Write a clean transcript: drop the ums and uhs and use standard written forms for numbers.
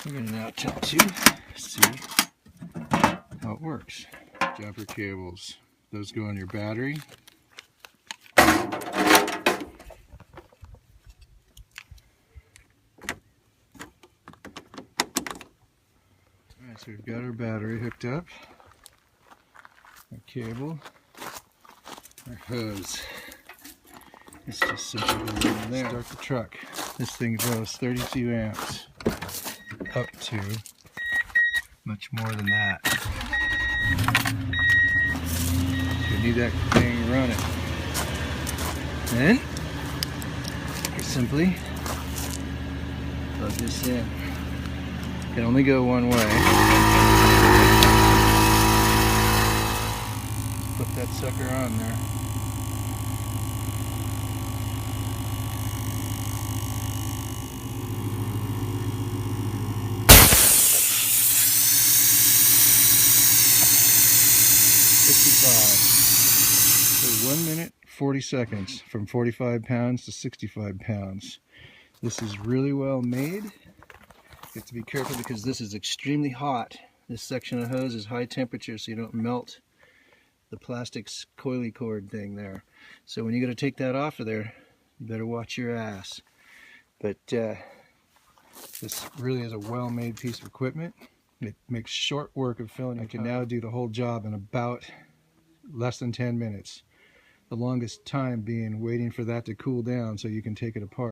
We're going to now attempt to see how it works. Jumper cables. Those go on your battery. Alright, so we've got our battery hooked up. Our cable. Our hose. It's just simply goes in there. Start the truck. This thing goes 32 amps up to much more than that. So you need that thing running. Then you simply plug this in. It can only go one way. Put that sucker on there. So 1 minute 40 seconds from 45 pounds to 65 pounds. This is really well made. You have to be careful because this is extremely hot. This section of hose is high temperature, so you don't melt the plastic coily cord thing there. So when you got to take that off of there, you better watch your ass. But this really is a well-made piece of equipment. It makes short work of filling. I can now do the whole job in about less than 10 minutes. The longest time being waiting for that to cool down so you can take it apart.